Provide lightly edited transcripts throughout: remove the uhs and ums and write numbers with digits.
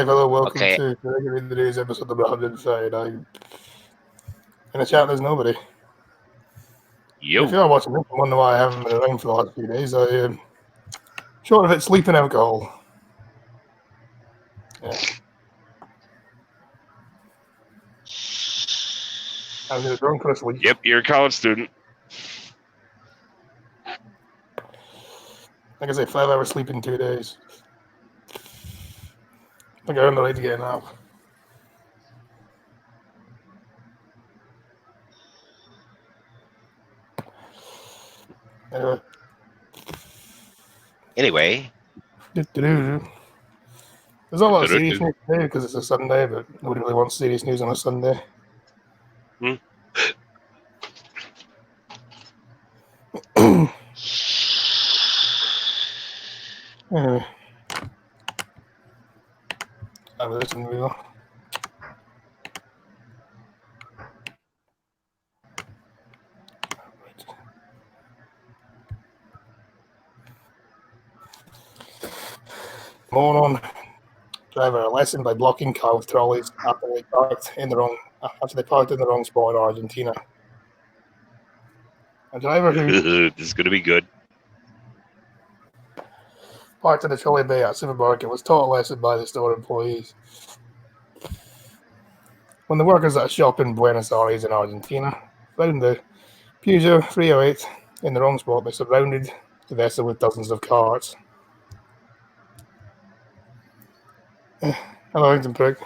hello, welcome Okay. to today's episode of 139. In the chat, there's nobody. If Yo. you are watching this, I wonder why I haven't been around for the last few days. Short of it, sleeping alcohol. Yeah. I'm either drunk or asleep. Yep, you're a college student. Like I say, 5 hours sleep in 2 days. I think I earned the right to get a nap. Anyway. There's a lot of serious news today because it's a Sunday, but nobody really wants serious news on a Sunday. Hmm? Anyway. I'm listening to you. Moron driver a lesson by blocking car with trolleys after they parked in the wrong spot in Argentina. A driver who This is going to be good. parked in the trolley bay at supermarket was taught a lesson by the store employees. When the workers at a shop in Buenos Aires in Argentina found the Peugeot 308 in the wrong spot, they surrounded the vessel with dozens of carts. Hello, Huntington Prick.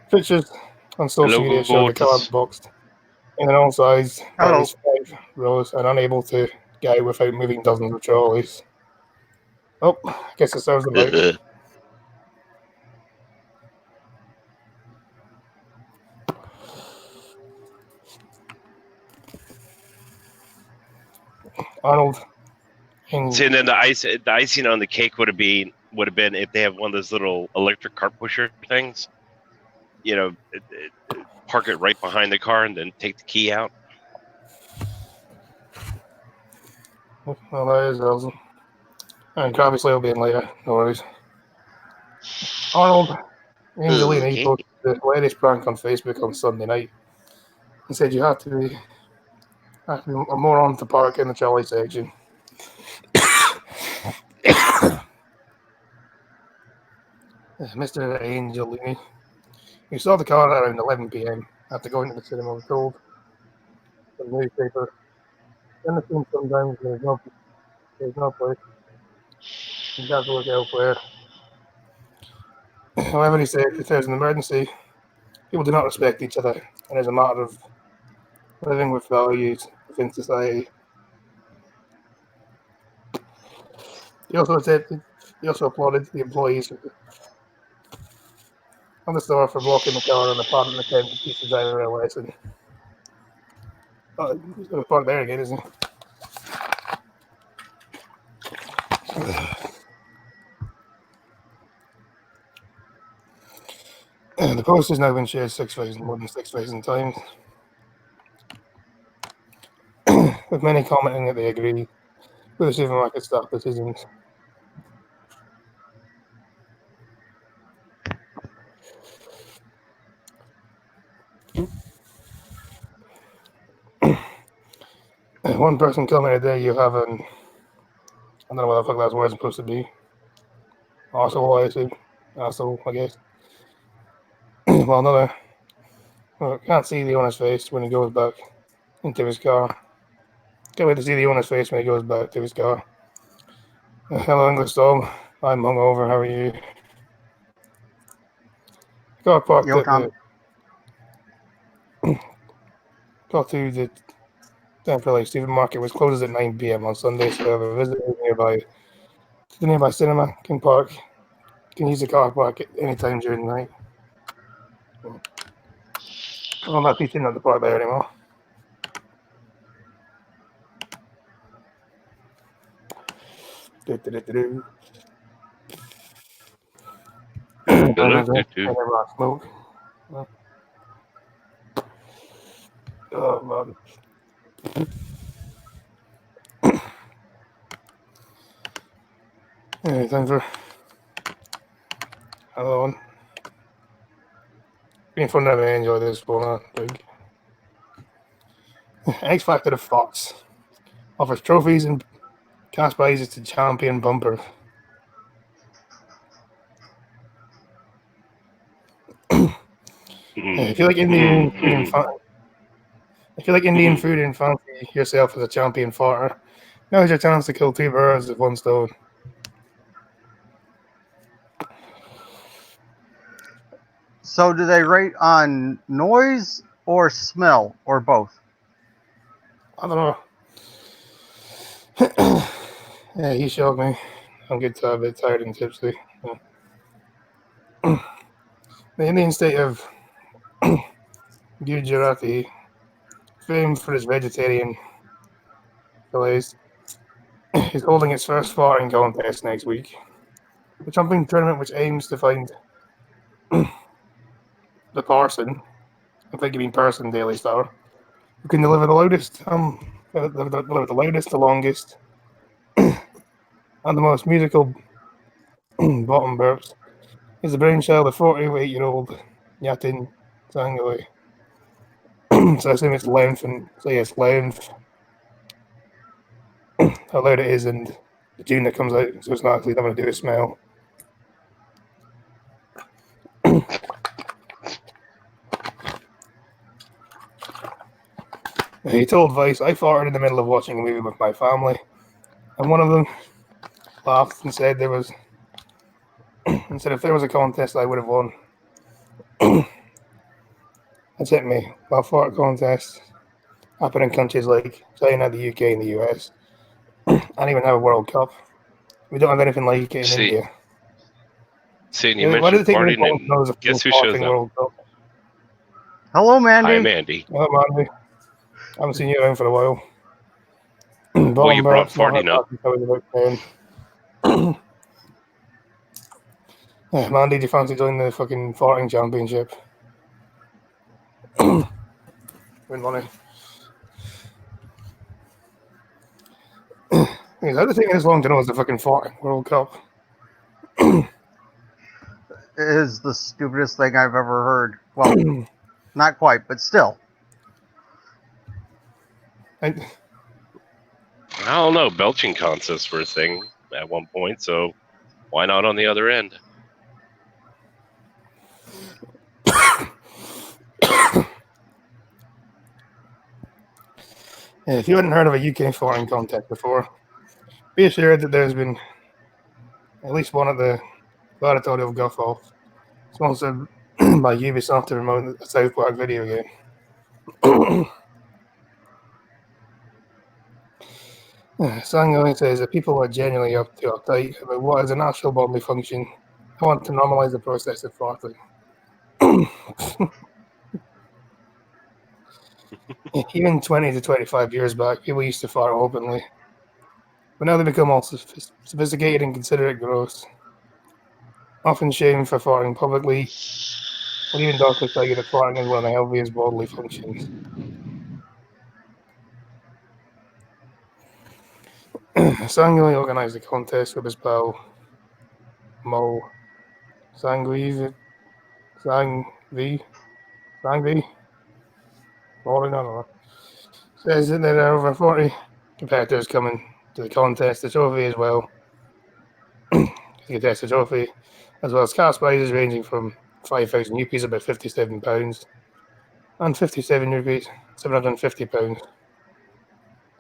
Pictures on social media show the car boxed in an all-sized, at least 5 rows, and unable to get out without moving dozens of trolleys. Oh, I guess it serves them out. Arnold. See, and then the icing on the cake would have been if they have one of those little electric cart pusher things. You know, park it right behind the car and then take the key out. Well, that is awesome. And obviously it'll be in later, no worries. Arnold Angelini posted the latest prank on Facebook on Sunday night and said you have to be a moron to park in the trolley section. Mr. Angelini, who saw the car around 11 p.m. after going to the cinema, was told the newspaper, "In the scene sometimes there's no place. You have to look elsewhere." However, he said if there's an emergency, people do not respect each other, and it's a matter of living with values within society. He also applauded the employees of the store for blocking the car on the part and attempt to teach the driver a lesson. Oh, he's going to park there again, isn't he? The post has now been shared more than 6,000 times, with many commenting that they agree with the supermarket staff decisions. One person commented there, you have an, I don't know what the fuck that word is supposed to be. Asshole, I assume. Asshole, I guess. Well, another, can't see the owner's face when he goes back into his car. Can't wait to see the owner's face when he goes back to his car. Hello, English Storm. I'm hungover. How are you? Car parked at the. Got to the temporary supermarket, which closes at 9 p.m. on Sunday, so if a visitor nearby to the nearby cinema can use the car park at any time during the night. I'm not teaching not to park there anymore. Smoke. Oh man. Time for Another one. Being fun to have enjoy this one. Big. X Factor of Fox offers trophies and cash prizes to champion bumpers. If you like Indian food and fancy yourself as a champion farter, now's your chance to kill two birds with one stone. So do they rate on noise or smell or both? I don't know. Yeah, he shocked me. I'm getting a bit tired and tipsy. Yeah. The Indian state of Gujarati, famed for its vegetarian fillets, is holding its first farting contest next week. The jumping tournament, which aims to find the person, I think you mean person, Daily Star, who can deliver the loudest, the loudest, the longest, and the most musical bottom burps, is the brainchild of 48-year-old Yatin Sangali. So I assume it's length and say it's length, how loud it is, and the tune that comes out, so it's not actually nothing to do with smell. He told Vice, I farted in the middle of watching a movie with my family, and one of them laughed and said if there was a contest I would have won. That's hit me. While fart contests happen in countries like China, the UK, and the US, and even have a World Cup. We don't have anything like it in India. See, and you Why did mentioned it take me farting, and guess who shows up? World Cup? Hello, Mandy. Hi, Mandy. Hello, Mandy. I haven't seen you around for a while. Well, you brought farting up. Yeah, Mandy, do you fancy joining the fucking farting championship? Win money. Is that the thing this long to know is the fucking farting World Cup? It is the stupidest thing I've ever heard. Well, not quite, but still. I don't know. Belching contests were a thing at one point, so why not on the other end? If you hadn't heard of a UK farting contest before, be assured that there's been at least one at the Laboratory of Guffaw, sponsored by Ubisoft to promote the South Park video game. Sangoin says that people are genuinely uptight about what is a natural bodily function. I want to normalize the process of farting. Even 20 to 25 years back, people used to fart openly. But now they become all sophisticated and consider it gross. Often shamed for farting publicly, but even doctors tell you that farting is one of the healthiest bodily functions. Sangoin organized a contest with his pal Mo Sangvi. Sangvi? Morning, I don't know. Says that there are over 40 competitors coming to the contest. The trophy as well. Contest the trophy, as well as cash prizes ranging from 5,000 rupees, about £57, and 57 rupees, £750.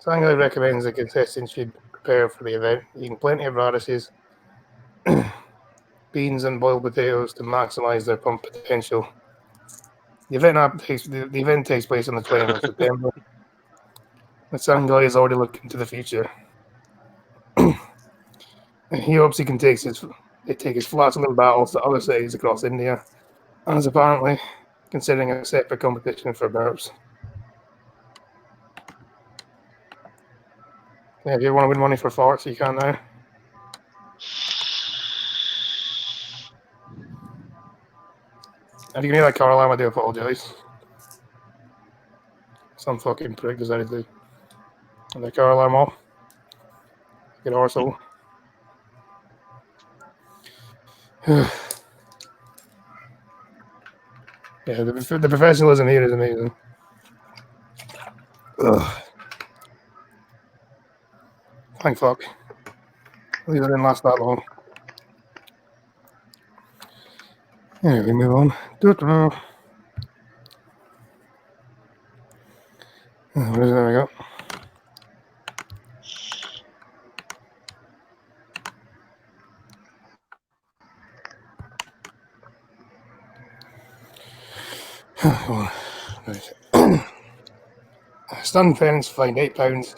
Sangai recommends the contestants should prepare for the event, eating plenty of radishes, beans, and boiled potatoes to maximise their pump potential. The event takes place on the 20th of September. The Sangai is already looking to the future. He hopes he can take his flat-little battles to other cities across India, and is apparently considering a separate competition for burps. Yeah, if you want to win money for farts, you can now. If you can hear that car alarm, I do apologise. Some fucking prick decided to turn the car alarm off. Get arsehole. Yeah, the professionalism here is amazing. Ugh. Thank fuck. At least I didn't last that long. Anyway, we move on. There we go. Right. Stunned parents fined £8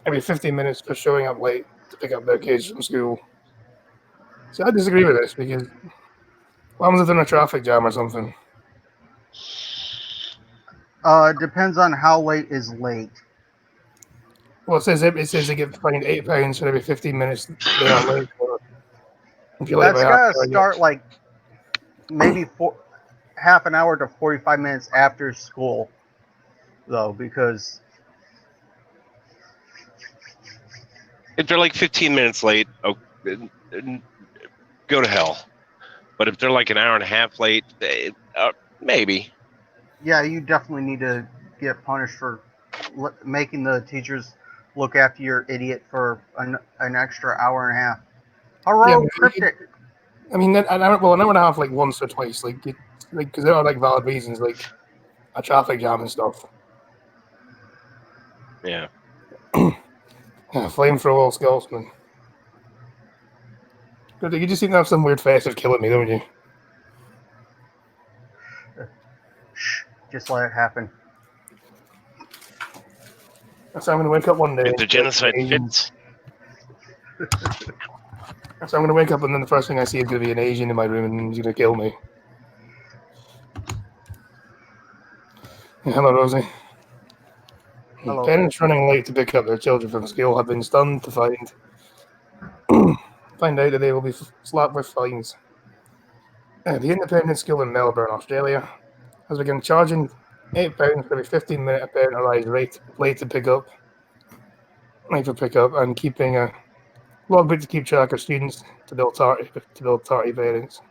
every 15 minutes for showing up late to pick up their kids from school. See, I disagree with this because what happens if they're in a traffic jam or something? Depends on how late is late. Well, it says they get fined £8 for every 15 minutes they are late. If you're late That's by half gotta an hour, start like maybe half an hour to 45 minutes after school, though, because If they're like 15 minutes late, go to hell. But if they're like an hour and a half late, maybe. yeah, you definitely need to get punished for making the teachers look after your idiot for an extra hour and a half. Hello, cryptic. I mean, an hour and a half, like once or twice, because there are like valid reasons, like a traffic jam and stuff. Yeah. Flamethrower Scotsman. You just seem to have some weird face of killing me, don't you? Shh, just let it happen. So I'm going to wake up one day. If the genocide fits. So I'm going to wake up and then the first thing I see is going to be an Asian in my room and he's going to kill me. Hello, Rosie. Hello. Parents running late to pick up their children from school have been stunned to find out that they will be slapped with fines. The independent school in Melbourne, Australia, has begun charging £8 for every 15-minute a parent arrives late to pick up, and keeping a logbook to keep track of students to build tardy parents.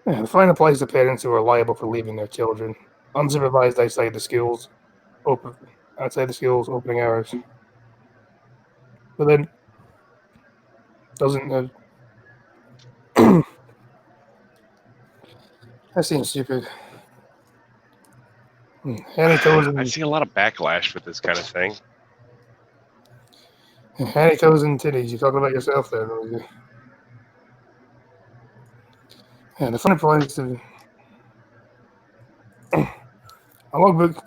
The fine applies to parents who are liable for leaving their children unsupervised outside the schools opening hours. But then doesn't that seems stupid. Henny Toes I see a lot of backlash with this kind of thing. and titties. You talking about yourself there, Rosie? Yeah, the fine applies to a logbook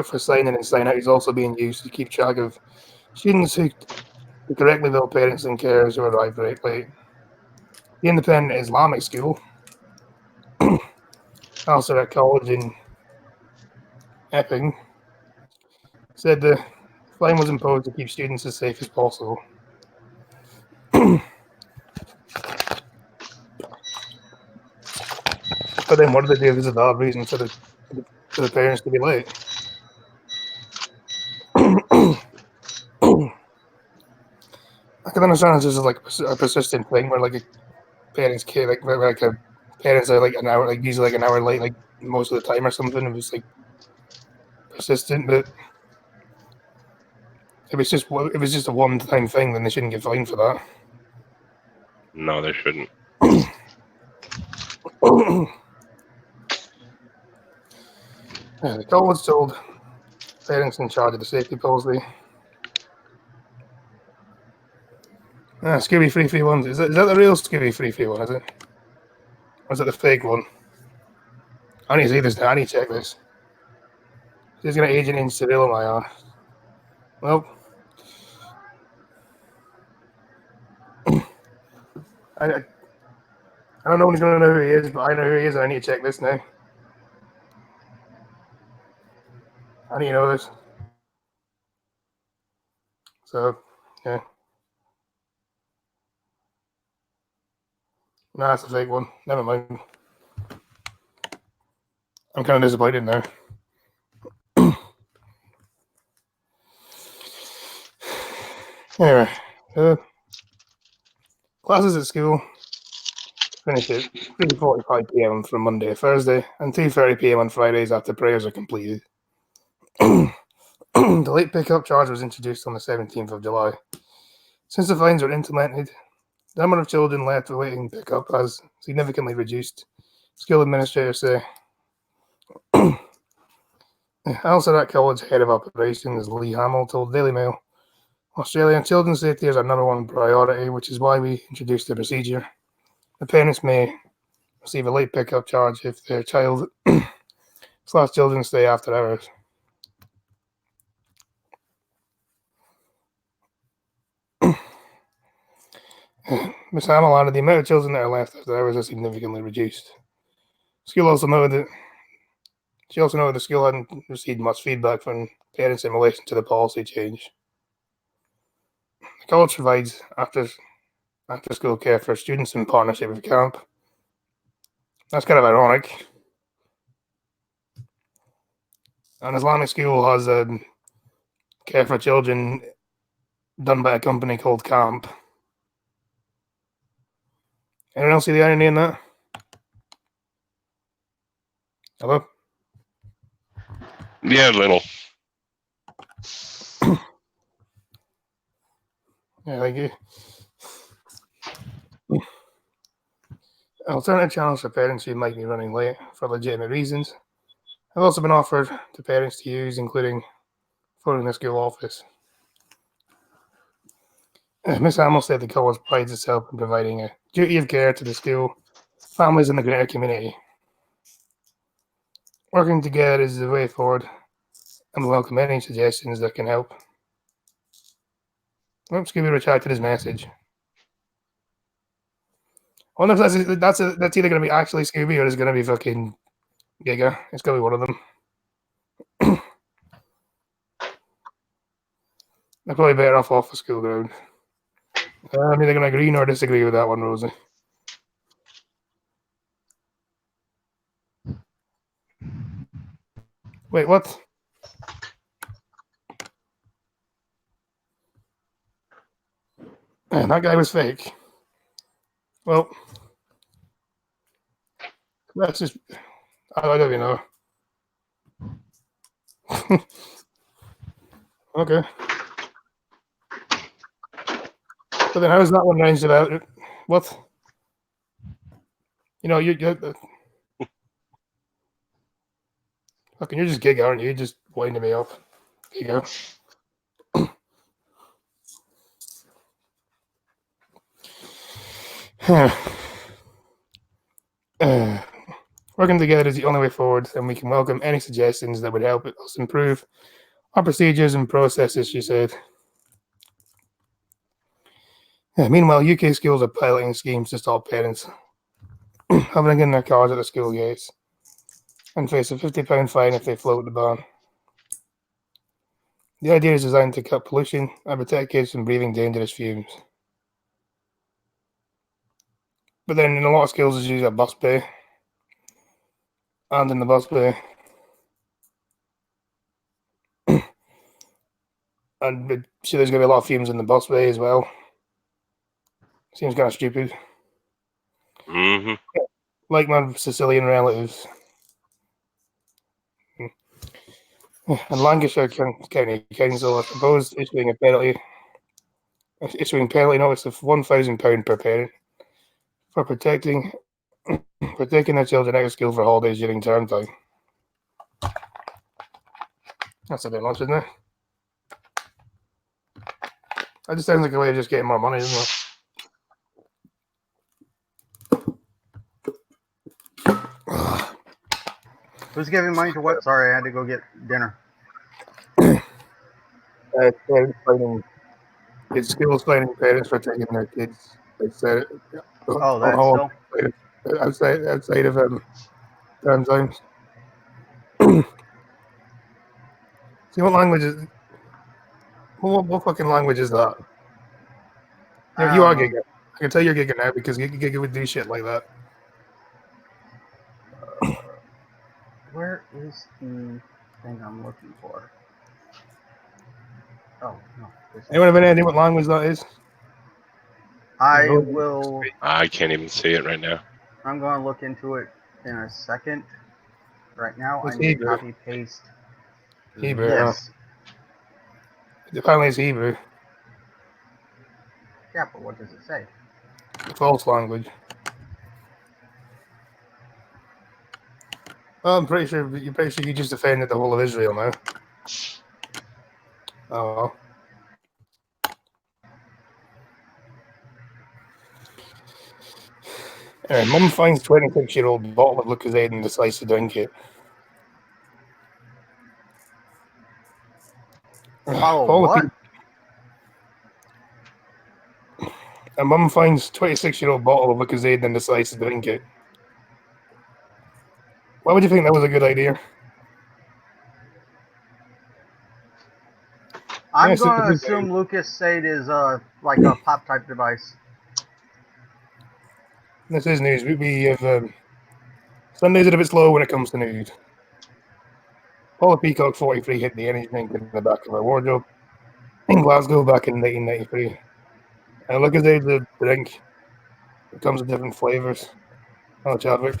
for sign in and sign out is also being used to keep track of students who correctly bill parents and carers who arrive late. The independent Islamic school, also at college in Epping, said the fine was imposed to keep students as safe as possible. But then what do they do if there's a valid reason for the parents to be late? I can understand it's just like a persistent thing where like a parents kid parents are like an hour, like usually like an hour late, like most of the time or something. It was like persistent, but if it's just a one-time thing, then they shouldn't get fined for that. No, they shouldn't. The college told parents in charge of the safety policy. Scooby 331. Is that the real Scooby 331? Is it? Or is it the fake one? I need to see this now. I need to check this. She's gonna agent in Cyril my ass. Well, I don't know who's gonna know who he is, but I know who he is, and I need to check this now. I need to know this. So, yeah. No, that's a fake one. Never mind. I'm kind of disappointed now. Anyway, classes at school finish at 3:45 p.m. from Monday to Thursday, and 2:30 p.m. on Fridays after prayers are completed. The late pickup charge was introduced on the 17th of July. Since the fines were implemented, the number of children left awaiting pickup has significantly reduced, school administrators say. Al-Sadat College head of operations Lee Hamill told Daily Mail, Australian children's safety is our number one priority, which is why we introduced the procedure. The parents may receive a late pickup charge if their child / children stay after hours. Ms. Hamill added the amount of children that are left after hours is significantly reduced. She also noted the school hadn't received much feedback from parents in relation to the policy change. The college provides after-school care for students in partnership with camp. That's kind of ironic. An Islamic school has care for children done by a company called Camp. Anyone else see the irony in that? Hello? Yeah, little. Yeah, thank you. Alternative channels for parents who might be running late for legitimate reasons have also been offered to parents to use, including phoning the school office. Ms. Hamill said the college prides itself in providing a duty of care to the school, families, and the greater community. Working together is the way forward, and we welcome any suggestions that can help. Scooby retracted his message. I wonder if that's either going to be actually Scooby or it's going to be fucking Giga. It's going to be one of them. They're probably better off the school ground. I'm neither going to agree nor disagree with that one, Rosie. Wait, what? Man, that guy was fake. Well, that's just... I don't even know. Okay. But then how's that one ranged about it? What? You know, you're fucking, you're just Giga, aren't you? You're just winding me up. Giga. Working together is the only way forward, and we can welcome any suggestions that would help us improve our procedures and processes, she said. Meanwhile, UK schools are piloting schemes to stop parents having in their cars at the school gates and face a £50 fine if they float the ban. The idea is designed to cut pollution and protect kids from breathing dangerous fumes. But then in a lot of schools, there's usually a bus bay. And in the bus bay. And so there's going to be a lot of fumes in the bus bay as well. Seems kind of stupid. Mm-hmm. Like my Sicilian relatives. And Lancashire County Council has proposed issuing penalty notice of £1,000 per parent for taking their children out of school for holidays during term time. That's a bit much, isn't it? That just sounds like a way of just getting more money, doesn't it? Who's giving money to what? Sorry, I had to go get dinner. It's schools fining parents for taking their kids. They said Oh, that's still outside of term times. See, what language is? What fucking language is that? You are Giga. I can tell you're Giga now because Giga would do shit like that. Where is the thing I'm looking for? Oh no. Anyone have any idea what language that is? I No. will. I can't even see it right now. I'm going to look into it in a second. Right now, It's I need to Hebrew. copy paste Hebrew. this. Apparently it's Hebrew. Yeah, but what does it say? False language. Well, I'm pretty sure you just offended the whole of Israel now. Oh well. Anyway, mum finds 26-year-old bottle of Lucozade and decides to drink it. Bottle of Paula what? A mum finds 26-year-old bottle of Lucozade and decides to drink it. Why would you think that was a good idea? I'm Yes, it's a going to good idea. assume Lucas Sade is like a pop type device. This is news. We have Sundays are a bit slow when it comes to news. Paula Peacock, 43, hid the energy drink in the back of her wardrobe in Glasgow back in 1993. And Lucozade, the drink, it comes with different flavors. Oh, Chadwick.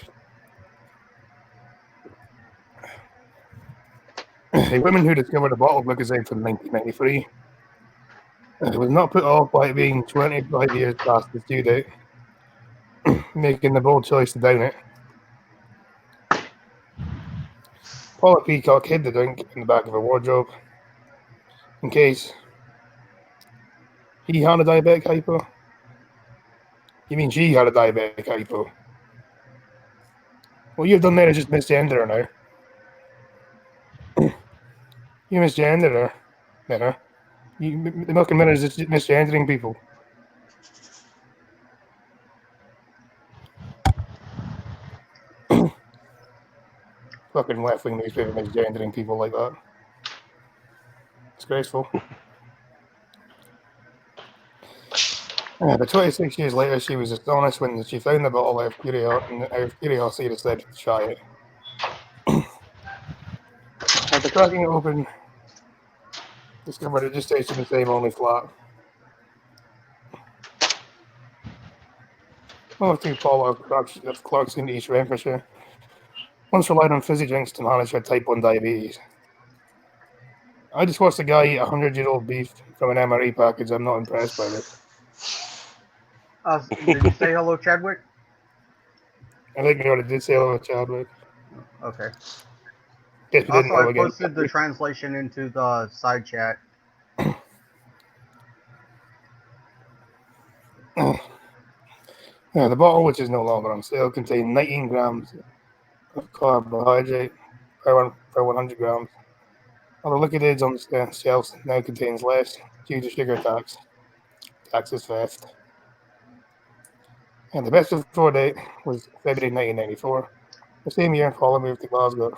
A woman who discovered a bottle of Lucozade from 1993 was not put off by it being 25 years past its due date, making the bold choice to down it. Paula Peacock hid the drink in the back of her wardrobe in case he had a diabetic hypo. You mean she had a diabetic hypo? What you've done there is just misgender her now. You misgendered her, Minna. The Milk and Minna is just misgendering people. Fucking left-wing newspaper misgendering people like that. Disgraceful. But 26 years later, she was astonished when she found the bottle out of curiosity decided to try it. After cracking it open, discovered it just tasted the same, only flat. One of two Paula of Clarkson, East Renfrewshire, once relied on fizzy drinks to manage her type 1 diabetes. I just watched a guy eat 100-year-old beef from an MRE package. I'm not impressed by this. Did you say hello, Chadwick? I think we already did say hello to Chadwick. Okay. Guess we didn't Also, I know again. posted the translation into the side chat. The bottle, which is no longer on sale, contained 19 grams of carbohydrate per 100 grams. While the liquidates on the shelves now contains less due to sugar tax. Tax is theft. And the best before date was February 1994. The same year, Paula moved to Glasgow.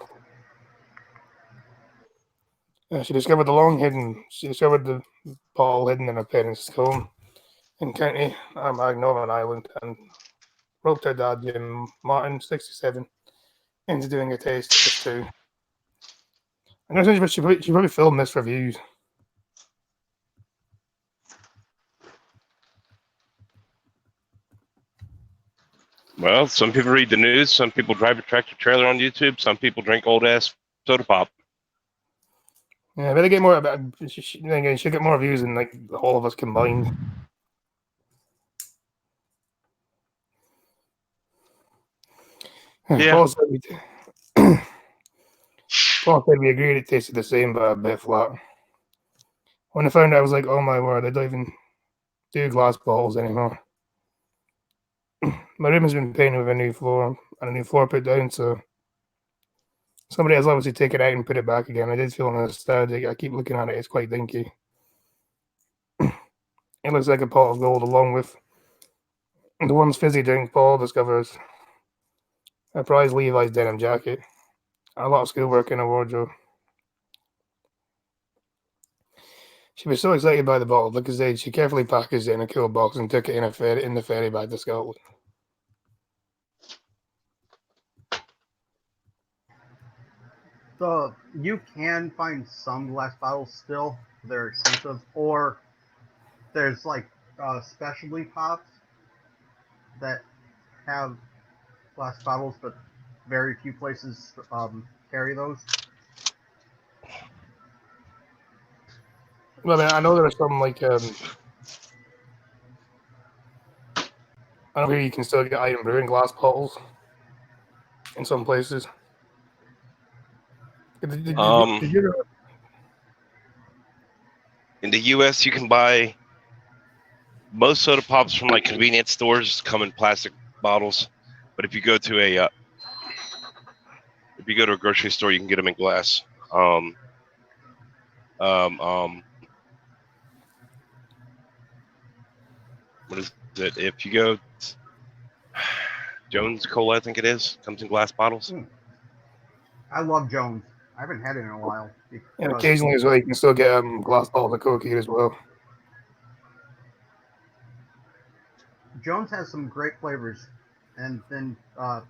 She discovered the bottle hidden in her parents' home in County Armagh, Northern Ireland, and roped her dad, Jim Martin, 67, into doing a taste test too. I'm going to say she probably filmed this for views. Well, some people read the news, some people drive a tractor trailer on YouTube, some people drink old ass soda pop. Yeah, I better get more. She'll get more views than like all of us combined. Yeah. Paul said we agreed it tasted the same, but a bit flat. When I found out, I was like, "Oh my word! I don't even do glass bottles anymore." My room has been painted with a new floor and a new floor put down, so somebody has obviously taken it out and put it back again. I did feel nostalgic. I keep looking at it; it's quite dinky. It looks like a pot of gold, along with the one's fizzy drink. Paul discovers a prize Levi's denim jacket, and a lot of schoolwork in her wardrobe. She was so excited by the bottle because she carefully packaged it in a cool box and took it in the ferry back to Scotland. So you can find some glass bottles still. they're expensive, or there's like specialty pops that have glass bottles, but very few places carry those. Well, I mean, I know there are some like I know here you can still get item brewing glass bottles in some places. Did you In the U.S., you can buy most soda pops from like convenience stores come in plastic bottles, but if you go to a grocery store, you can get them in glass. What is it? If you go Jones Cola, I think it is, comes in glass bottles. I love Jones. I haven't had it in a while. And occasionally as well, you can still get glass bottles of Coke here as well. Jones has some great flavors, and then the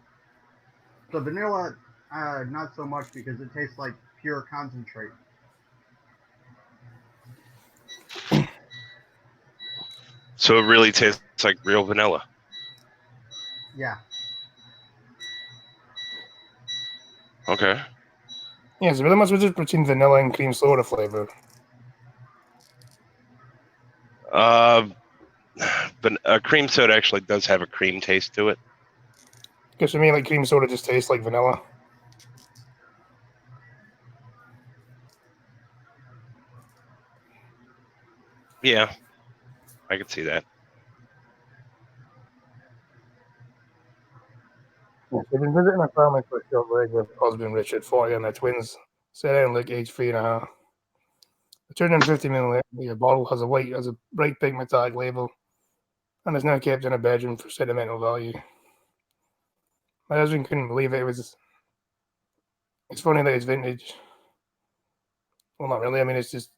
vanilla, not so much because it tastes like pure concentrate. So it really tastes like real vanilla. Yeah. Okay. Yeah, it's really much difference between vanilla and cream soda flavor. But cream soda actually does have a cream taste to it. Because for me, like cream soda just tastes like vanilla. Yeah, I could see that. Yeah, so I've been visiting a family for a short break with husband Richard, 40, and their twins, set out like age 3.5. The 250 milliliter bottle has a bright pink metallic label, and is now kept in a bedroom for sentimental value. My husband couldn't believe it. It's funny that it's vintage. Well, not really. I mean, it's just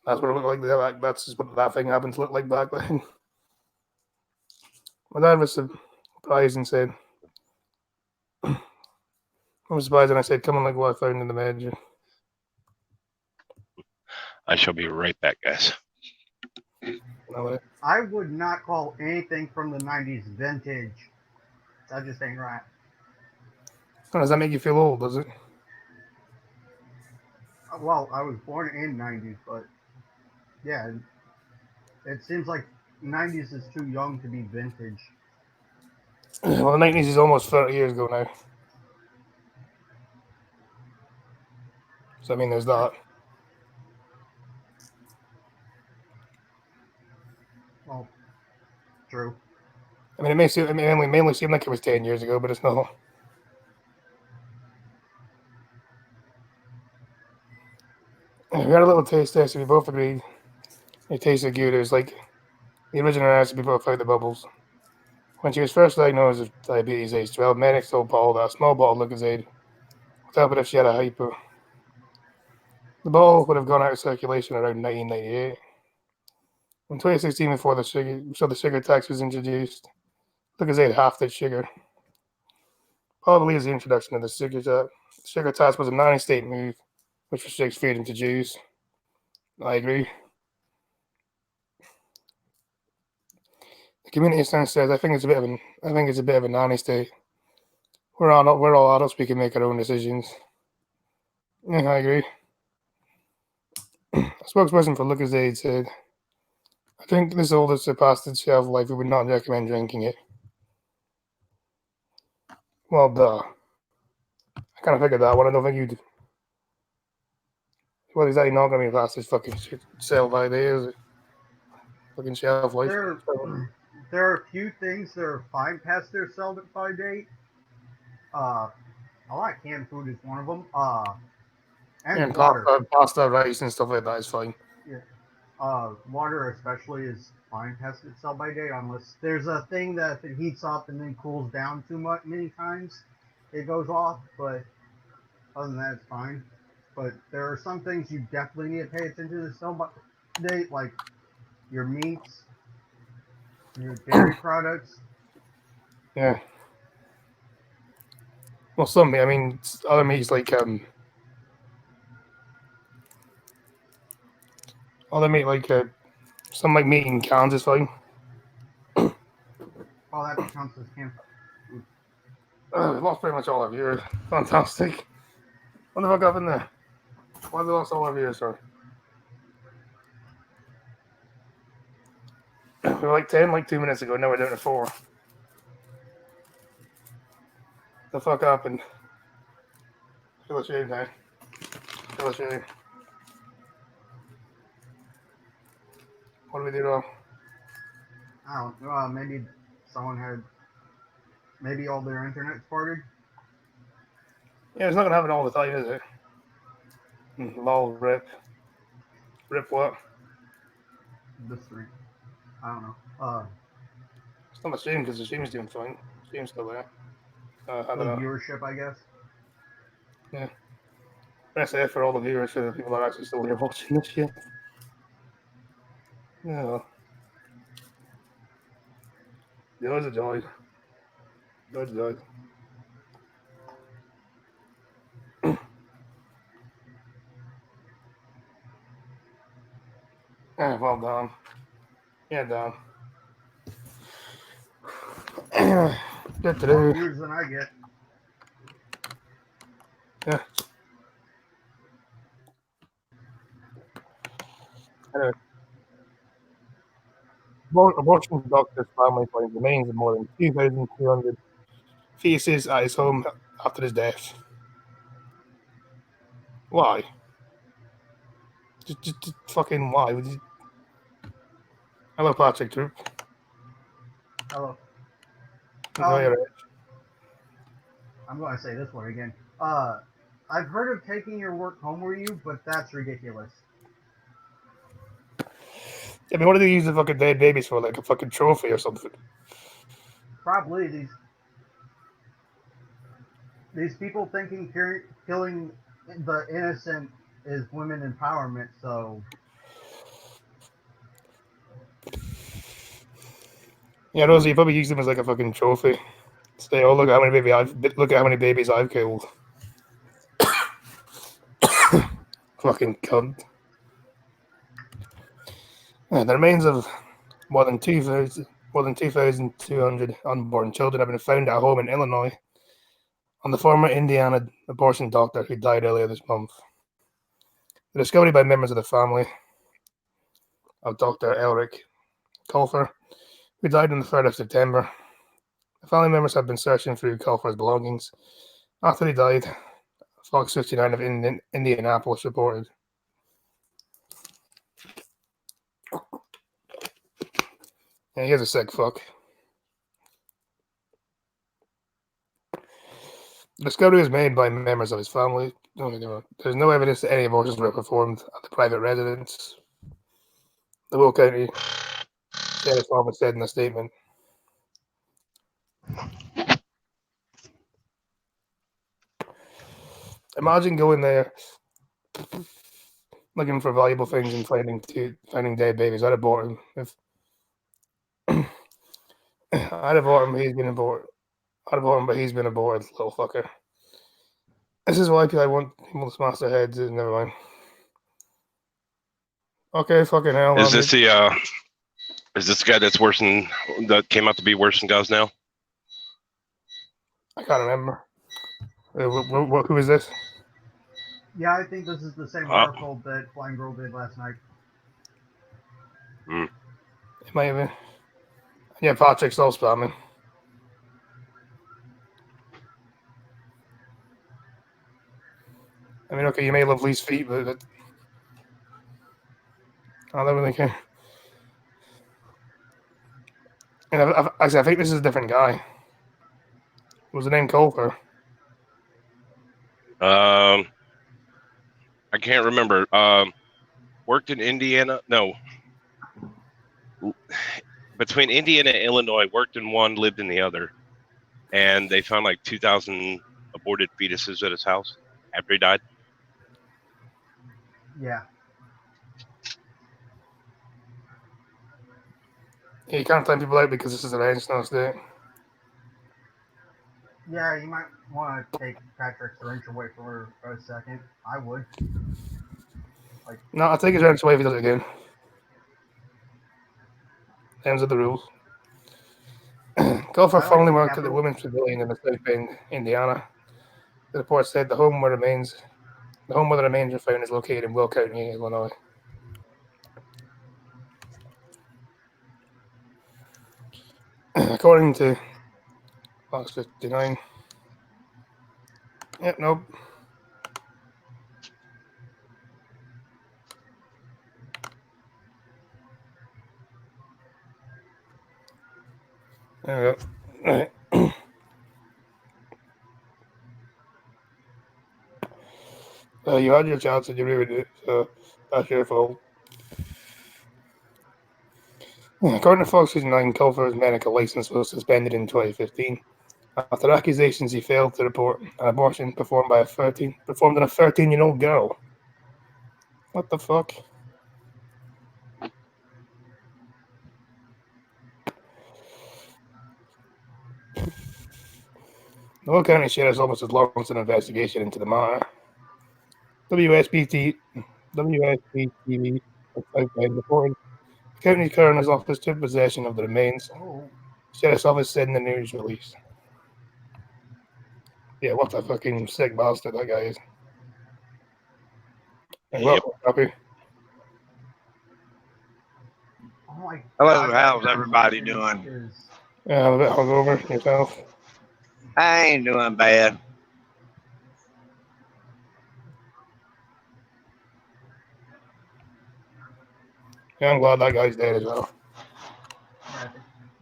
that's what it looked like. That's just what that thing happened to look like back then. My dad was surprised and said, "I was surprised," and I said, "Come on, look what I found in the bedroom." I shall be right back, guys. I would not call anything from the 90s vintage. That just ain't right. Does that make you feel old, does it? Well, I was born in 90s, but yeah, it seems like 90s is too young to be vintage. Well, the 90s is almost 30 years ago now. So, I mean, there's that. Well, true. I mean, it mainly seem like it was 10 years ago, but it's not. We had a little taste test, and we both agreed it tasted good. It was like the original recipe without the bubbles. When she was first diagnosed with diabetes age 12, medics told Paul that a small bottle of Lucozade would help her if she had a hypo. The bottle would have gone out of circulation around 1998. In 2016, before the sugar tax was introduced, Lucozade halved its sugar. Paul believes the introduction of the sugar tax was a non-state move, which restricts freedom to Jews. I agree. The community stance says, I think it's a bit of a nanny state. We're all adults. We can make our own decisions. Yeah, I agree. A spokesperson for Lucozade said, I think this older surpassed its shelf life. We would not recommend drinking it. Well, duh. I kind of figured that one. I don't think you'd. Well, is that not going to be past this fucking sell by day, is it? Fucking shelf life. There are a few things that are fine past their sell-by date. I like canned food is one of them. And water. Pasta, rice, and stuff like that is fine. Yeah. Water especially is fine past its sell-by date unless there's a thing that if it heats up and then cools down too much many times, it goes off. But other than that, it's fine. But there are some things you definitely need to pay attention to the sell-by date, like your meats, your dairy products. Yeah. Well, some. I mean, other meats like All they make like some like meat in cans is fine. Oh, that counts as camp. We lost pretty much all our viewers. Fantastic. What the fuck happened there? Why have we lost all our viewers, sir? We were like 10 like 2 minutes ago, now we're down to 4. The fuck happened? Feel ashamed now. Feel ashamed. What do we do now? I don't know. Maybe someone had. Maybe all their internet farted. Yeah, it's not gonna happen all the time, is it? Lol, rip. Rip what? This three. I don't know. It's not a shame because the stream's doing fine. Stream's still there. I don't The know. viewership, I guess. Best there for all the viewers, for the people that are actually still here watching this shit. Yeah, well. Joy's a joy. Joy's a joy. Well done. Yeah, done. Good to More do. views than I get. Yeah. Anyway. Abortion doctor's family finds remains of more than 2,200 fetuses at his home after his death. Why? Just fucking why? Hello, Patrick Troop. Hello. No, you're right. I'm going to say this one again. I've heard of taking your work home with you, but that's ridiculous. I mean, what do they use the fucking dead babies for? Like a fucking trophy or something? Probably these people thinking killing the innocent is women empowerment. So Yeah, Rosie, you probably use them as like a fucking trophy. Say, oh, look at how many babies I've killed. Fucking cunt. Yeah, the remains of more than 2,200 unborn children have been found at home in Illinois on the former Indiana abortion doctor who died earlier this month. The discovery by members of the family of Dr. Elric Colfer, who died on the 3rd of September. The family members have been searching through Colfer's belongings after he died, Fox 59 of Indianapolis reported. Yeah, he is a sick fuck. The discovery was made by members of his family. There's no evidence that any abortions were performed at the private residence. The Will County Sheriff's Office said in a statement. Imagine going there, looking for valuable things and finding dead babies. I'd abort him. If I'd abort him, he's been aborted. I'd abort him, but he's been aborted, little fucker. This is why I want people to smash their heads. Never mind. Okay, fucking hell. Is this the guy that's worse than that came out to be worse than Gosnell? I can't remember. Who is this? yeah, I think this is the same article that Flying Girl did last night. It might have been. Yeah, Patrick's still spamming. I mean, okay, you may love Lee's feet, but I don't really care. And I think this is a different guy. Was the name Colfer? I can't remember. Worked in Indiana. No. Between Indiana and Illinois, worked in one, lived in the other. And they found like 2,000 aborted fetuses at his house after he died. Yeah. Yeah, you can't time people out because this is a range state. Yeah, you might want to take Patrick's wrench away for a second. I would. No, I'll take his wrench away if he does it again. Ends of the rules. Golfer I like formerly the worked at the capital. Women's Pavilion in the South Bend, Indiana. The report said the home where the remains are found is located in Will County, Illinois. According to Fox 59. Yep, nope. There we go. All right. You had your chance and you ruined it, so that's your fault. According to Fox 9, Culver's medical license was suspended in 2015 after accusations he failed to report an abortion performed on a 13-year-old girl. What the fuck? The Will County Sheriff's Office has launched an investigation into the matter. WSBTV reported the county coroner's office took possession of the remains. Oh, Sheriff's Office said in the news release. Yeah, what a fucking sick bastard that guy is. Hey, Yep. welcome, Copy. oh my Hello, God, how's that everybody person doing? is- Yeah, I'm a bit hungover yourself. I ain't doing bad. Yeah, I'm glad that guy's dead as well. yeah,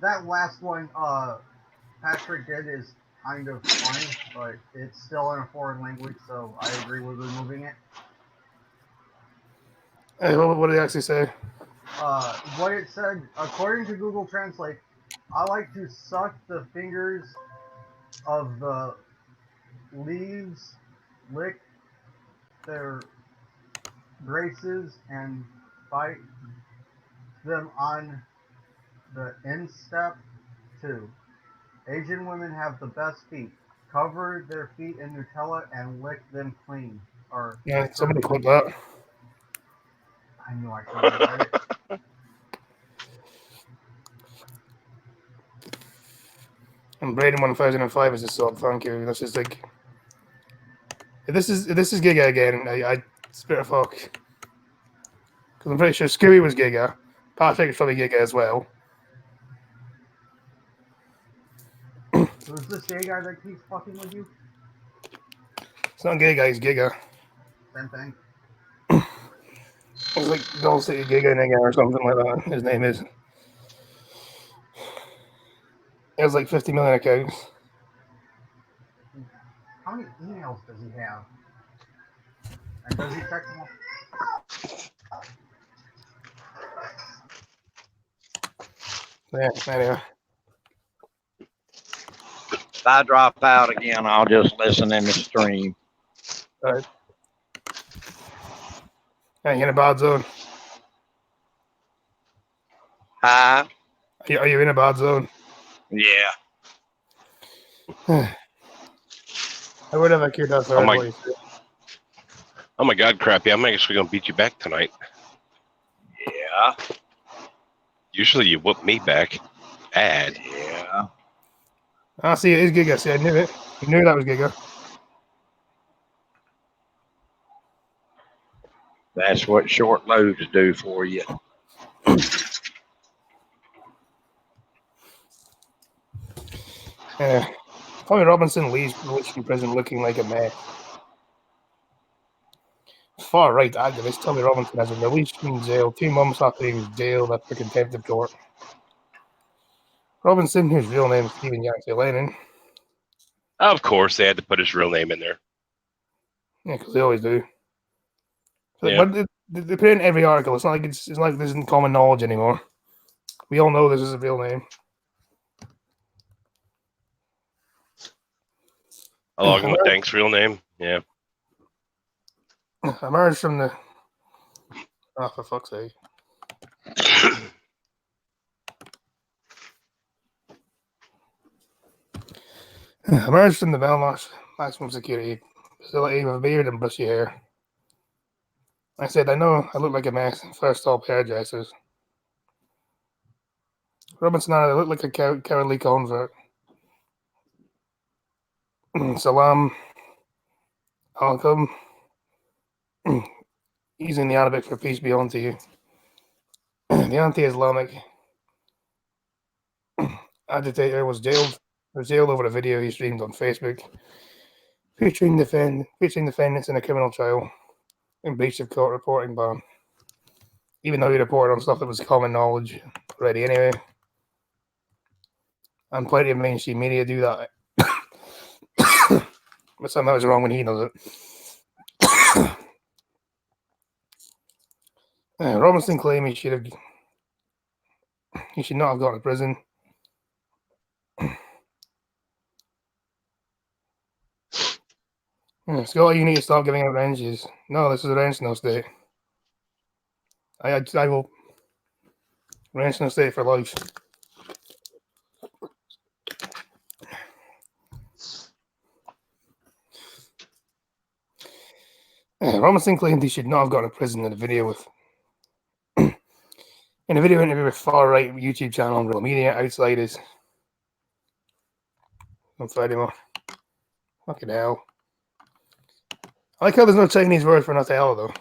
that last one Patrick did is kind of funny, but it's still in a foreign language, so I agree with removing it. Hey, what did he actually say? What it said, according to Google Translate, I like to suck the fingers of the leaves, lick their braces, and bite them on the instep too. Asian women have the best feet. Cover their feet in Nutella and lick them clean. Or Yeah, somebody clip that. I knew I should have read it. And Braden 1005 is a sub. Thank you. This is like, if this is Giga again. I spit a fuck because I'm pretty sure Scooby was Giga. Patrick is probably Giga as well. Who's this gay guy that keeps fucking with you? It's not Giga, he's Giga. Same thing. It's like Gold City Giga Nigga or something like that. His name is. He has like 50 million accounts. How many emails does he have? And does he check them all? Yeah, anyway. If I drop out again, I'll just listen in the stream. Right. Yeah, you're in a bad zone. Hi? Are you in a bad zone? Yeah. I would have cared that Oh my- what you said. Oh my God, Crappy! I'm actually gonna beat you back tonight. Yeah. Usually you whoop me back. Bad. Yeah. Ah, see, it is Giga. See, I knew it. I knew that was Giga. That's what short loads do for you. Tommy Robinson leaves released from prison looking like a mess. Far right activist Tommy Robinson has been released from jail 2 months after he was jailed for contempt of court. Robinson, whose real name is Stephen Yancey Lennon. Of course, they had to put his real name in there. Yeah, because they always do. So, Yeah. but they put it in every article. It's not like this isn't common knowledge anymore. We all know this is a real name. Along with Dank's real name. Yeah. Emerged from the. Oh, for fuck's sake. Emerged from the Belmarsh maximum security facility with a beard and bushy hair. I said, I know I look like a mess. First stop hairdressers. Robinson Anna looked like a cowardly convert. Salam alaikum. Using the Arabic for peace be unto you. The anti-Islamic agitator was jailed over a video he streamed on Facebook featuring defendants in a criminal trial in breach of court reporting ban. Even though he reported on stuff that was common knowledge already anyway. And plenty of mainstream media do that. But somehow it's wrong when he does it. Robinson claimed he should not have gone to prison. Scotty, you need to stop giving out wrenches. No, this is a wrench no state. I will wrench no state for life. Robinson claimed he should not have gone to prison in a video interview with far-right YouTube channel and real media outsiders on Friday morning. Fucking hell. I like how there's no Chinese word for Nutella, though.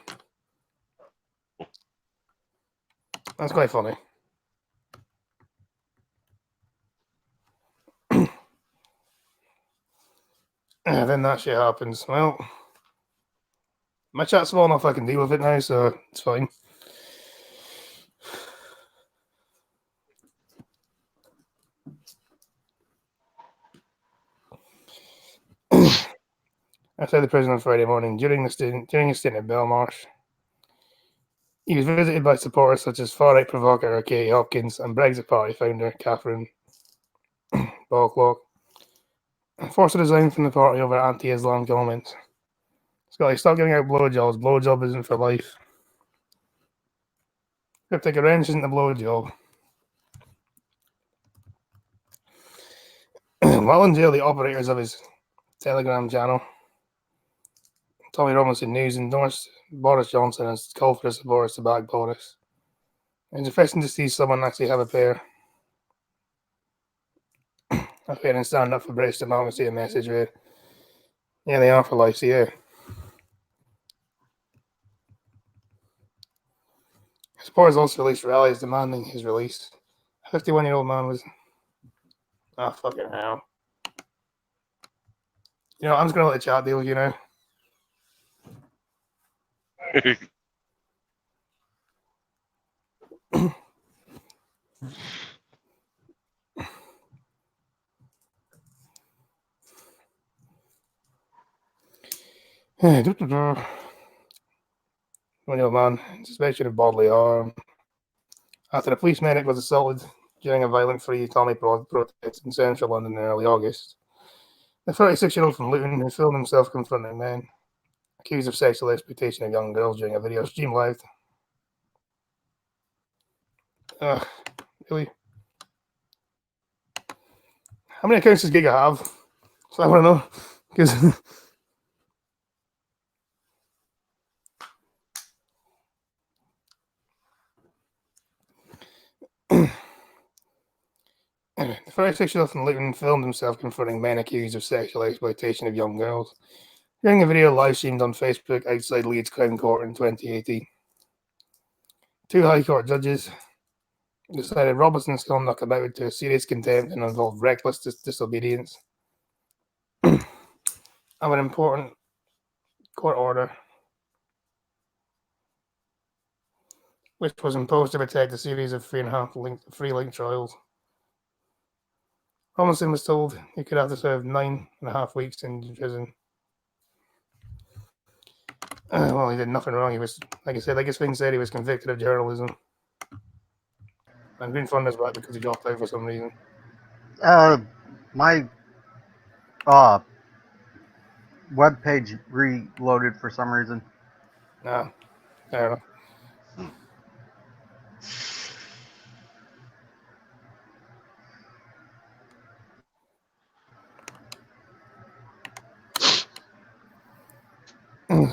That's quite funny. Then that shit happens. Well, my chat's small enough I can deal with it now, so it's fine. Outside the prison on Friday morning, during a stint at Belmarsh, he was visited by supporters such as far-right provocateur Katie Hopkins and Brexit Party founder Catherine Balklock, forced to resign from the party over anti-Islam comments. Scotty, stop giving out blowjobs. Blowjob isn't for life. Cryptic wrench isn't a blowjob. While in jail, the operators of his Telegram channel, Tommy Robinson News, endorsed Boris Johnson and called for his supporters to back Boris. It's refreshing to see someone actually have a pair and stand up for British democracy and message with, yeah, they are for life, so yeah. Supporters also released rallies demanding his release. A 51-year-old man was... Oh, fucking hell. You know, I'm just going to let the chat deal with you now. One-year-old man, suspicion of bodily harm. After a police medic was assaulted during a violent Free Tommy protest in central London in early August, the 36-year-old from Luton who filmed himself confronting men accused of sexual exploitation of young girls during a video stream live. Really? How many accounts does Giga have? So I want to know. Because the 36-year-old from Luton filmed himself confronting men accused of sexual exploitation of young girls during a video live streamed on Facebook outside Leeds Crown Court in 2018. Two High Court judges decided Robinson's conduct amounted to serious contempt and involved reckless disobedience of an important court order, which was imposed to protect a series of free-link trials. Robinson was told he could have to serve 9.5 weeks in prison. Well, he did nothing wrong. He was, like his thing said, he was convicted of journalism. And Green Funder's back because he dropped out for some reason. My web page reloaded for some reason. Nah, fair enough.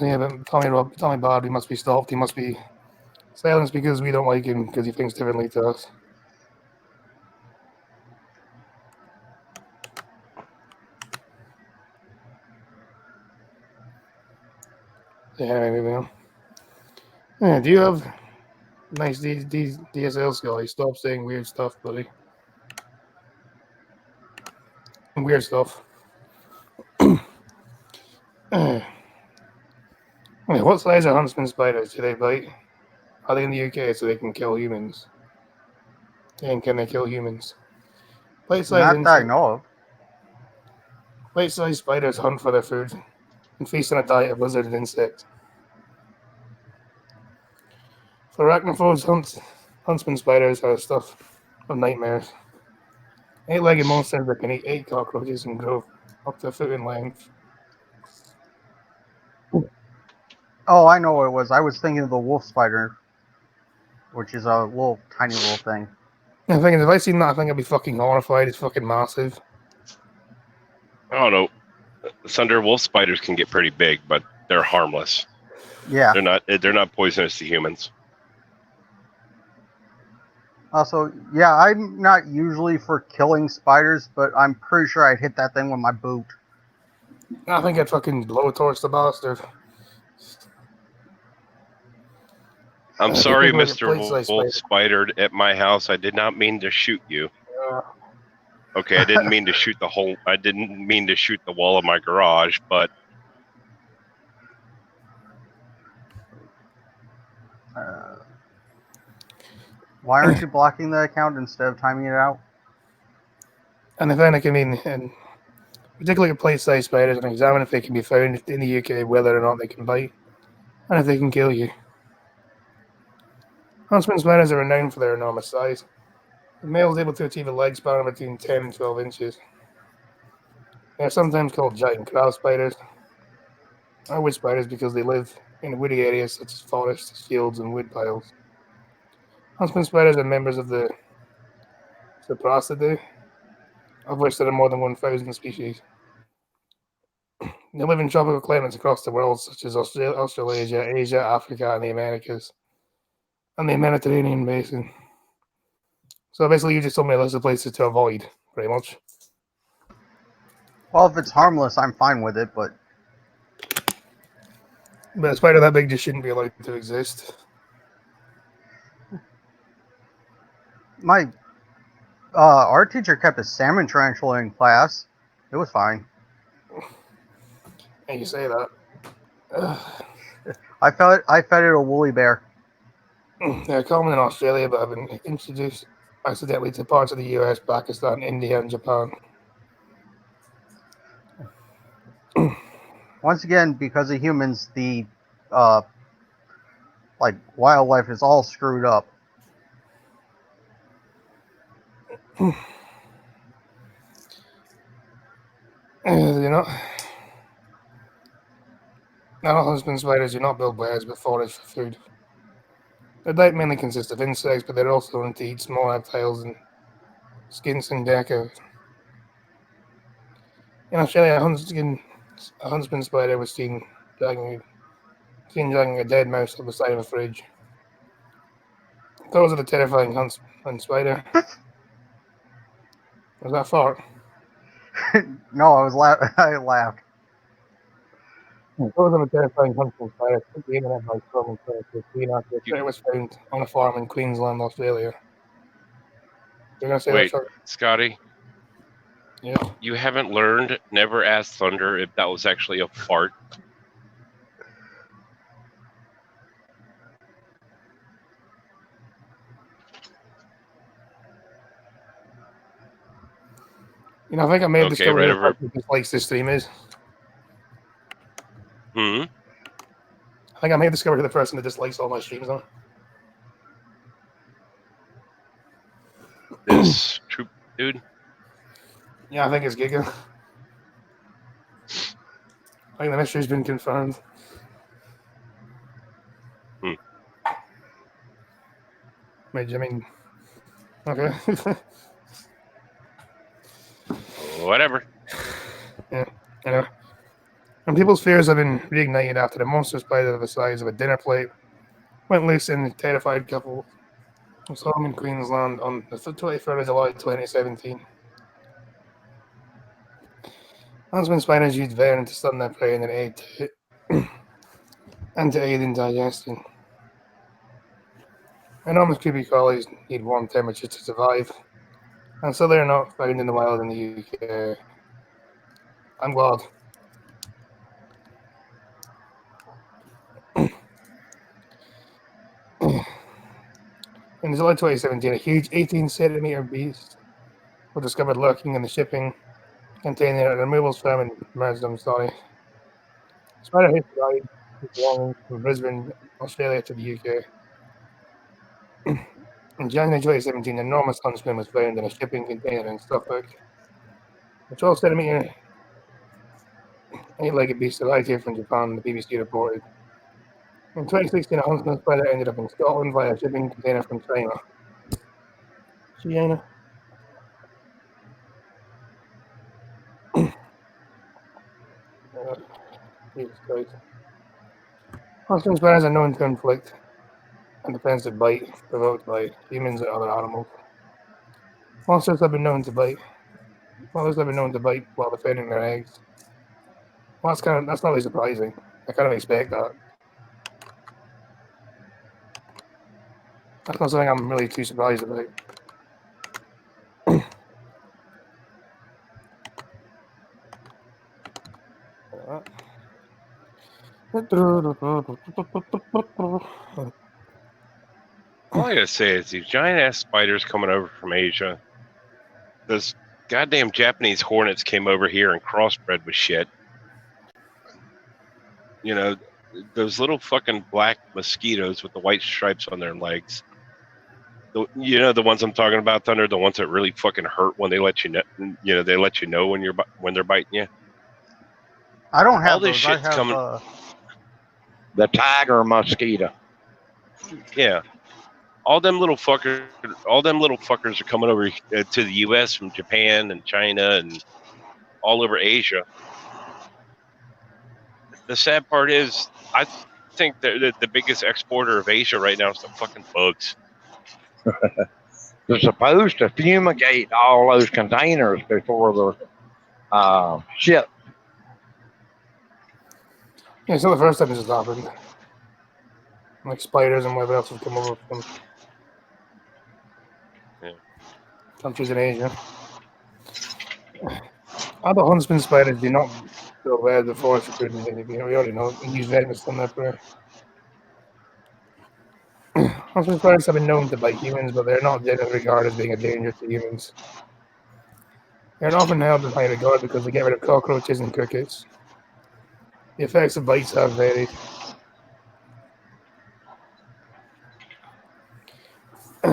Yeah, but Tommy Barbie must be stopped. He must be silenced because we don't like him because he thinks differently to us. Yeah, anyway, moving on. Yeah, do you have nice DSL skills? Stop saying weird stuff, buddy. Weird stuff. What size are huntsman spiders? Do they bite? Are they in the UK so they can kill humans? And can they kill humans? Bite-sized Not that I insects. know of. Bite-sized spiders hunt for their food and feast on a diet of lizard insects. For arachnophobes, huntsman spiders are stuff of nightmares. 8-legged monsters that can eat 8 cockroaches and grow up to a foot in length. Oh, I know what it was. I was thinking of the wolf spider, which is a little tiny little thing. I'm thinking, if I seen that, I think I'd be fucking horrified. It's fucking massive. I don't know. Thunder wolf spiders can get pretty big, but they're harmless. Yeah. They're not poisonous to humans. Also, yeah, I'm not usually for killing spiders, but I'm pretty sure I'd hit that thing with my boot. I think I'd fucking blowtorch the bastard. I'm sorry, think like a Mr. plate-sized Wolf Spider at my house. I did not mean to shoot you. Okay, I didn't mean to shoot I didn't mean to shoot the wall of my garage, but Why aren't you blocking the account instead of timing it out? And if then I can mean, and particularly plate-sized spiders, and examine if they can be found in the UK, whether or not they can bite, and if they can kill you. Huntsman spiders are renowned for their enormous size. The male is able to achieve a leg span of between 10 and 12 inches. They are sometimes called giant crab spiders, or wood spiders, because they live in woody areas such as forests, fields, and wood piles. Huntsman spiders are members of the Cypressidae, of which there are more than 1,000 species. They live in tropical climates across the world, such as Australasia, Asia, Africa, and the Americas, and the Mediterranean basin. So basically, you just told me a list of places to avoid, pretty much. Well, if it's harmless, I'm fine with it, but a spider that big just shouldn't be allowed to exist. My art teacher kept a salmon tarantula in class. It was fine. And you say that. I fed it a woolly bear. They're common in Australia, but have been introduced accidentally to parts of the US, Pakistan, India, and Japan. Once again, because of humans, the wildlife is all screwed up. Not all huntsman spiders do not build webs but forage for food. Their diet mainly consists of insects, but they're also known to eat small reptiles and skins and geckos. In Australia, a huntsman spider was seen dragging a dead mouse up the side of a fridge. Those are the terrifying huntsman spider. Was that fart? No, I laughed. Those are the terrifying huntsman spider. The internet by Storm it was found on a farm in Queensland, Australia. You're gonna say wait, that, Scotty? Yeah. You haven't learned. Never ask Thunder if that was actually a fart. I think I may have discovered right who over. the dislikes this stream is. Hmm. I think I may have discovered who the person that dislikes all my streams are. This troop dude. Yeah, I think it's Giga. I think the mystery's been confirmed. Okay. Whatever. Yeah, I know. And people's fears have been reignited after the monster spider the size of a dinner plate went loose in a terrified couple of home in Queensland on the 23rd of July 2017. Huntsman spiders used venom to stun their prey and then ate it. and to aid in digestion. Enormous creepy crawlies need warm temperatures to survive, and so they're not found in the wild in the UK. I'm glad. In July 2017, a huge 18-centimeter beast was discovered lurking in the shipping container at a removals firm in Marsden, Surrey. The spider hitchhiked his belongings from Brisbane, Australia to the UK. In January 2017, an enormous huntsman was found in a shipping container in Suffolk. The 12-centimeter eight-legged beast arrived here from Japan, the BBC reported. In 2016, a huntsman spider ended up in Scotland via a shipping container from China. China. Jesus Christ. Huntsman spiders are known to inflict an offensive bite provoked by humans and other animals. Monsters have been known to bite. Mothers have been known to bite while defending their eggs. Well, that's not really surprising. I kind of expect that. That's not something I'm really too surprised about. All I gotta say is these giant ass spiders coming over from Asia. Those goddamn Japanese hornets came over here and crossbred with shit. You know, those little fucking black mosquitoes with the white stripes on their legs. The ones I'm talking about, Thunder, the ones that really fucking hurt when they let you know. They let you know when they're biting you. I don't have All this those. I shit's have coming. The tiger mosquito. Yeah. All them little fuckers are coming over to the U.S. from Japan and China and all over Asia. The sad part is, I think that the biggest exporter of Asia right now is the fucking bugs. They're supposed to fumigate all those containers before they're shipped. Yeah, it's not the first time this has happened. Like spiders and whatever else have come over from countries in Asia. Other huntsman spiders do not go where the forest for food and anything. We already know and use venomous on their prey. Huntsman spiders have been known to bite humans, but they're not generally regarded as being a danger to humans. They're often held in high regard because they get rid of cockroaches and crickets. The effects of bites have varied.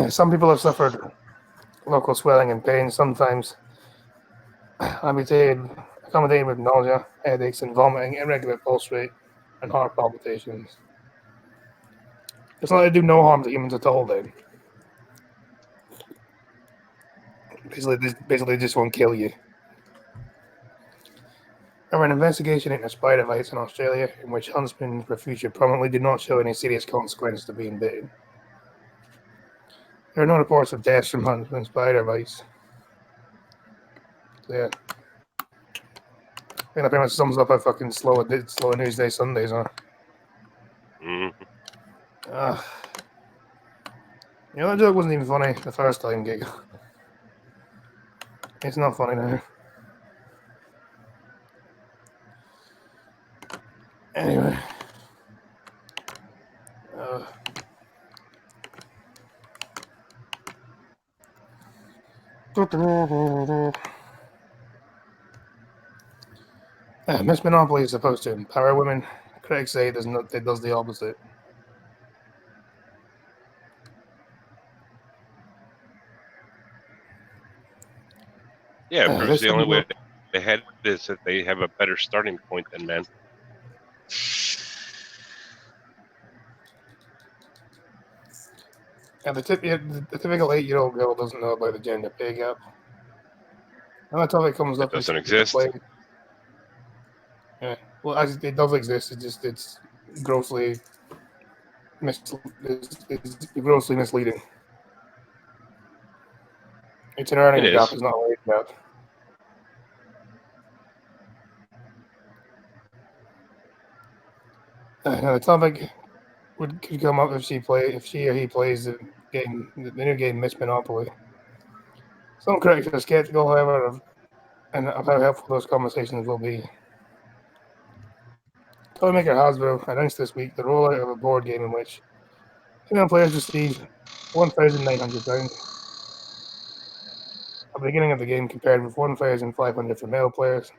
Some people have suffered local swelling and pain, sometimes accommodated with nausea, headaches, and vomiting, irregular pulse rate, and heart palpitations. It's not they do no harm to humans at all, then. Basically, they just won't kill you. There an investigation into spider bites in Australia in which huntsmen were featured prominently did not show any serious consequence to being bitten. There are no reports of deaths from huntsman spider bites. So, yeah. I think that pretty much sums up how fucking slow Newsday Sundays are. Mm-hmm. That joke wasn't even funny the first time, Gig. It's not funny now. Anyway. Miss Monopoly is supposed to empower women. Critics say it does the opposite. Yeah, proves the only way ahead is that they have a better starting point than men. Yeah, the typical 8-year-old girl doesn't know about the gender pay gap. And that topic comes up. It doesn't exist. Yeah, well, it does exist. It's grossly misleading. It's an earnings gap. It's not a wage gap. Now the topic could come up if she or he plays the new game Miss Monopoly. Some critics are skeptical, however, of how helpful those conversations will be. Toymaker Hasbro announced this week the rollout of a board game in which female players receive £1,900 at the beginning of the game, compared with £1,500 for male players.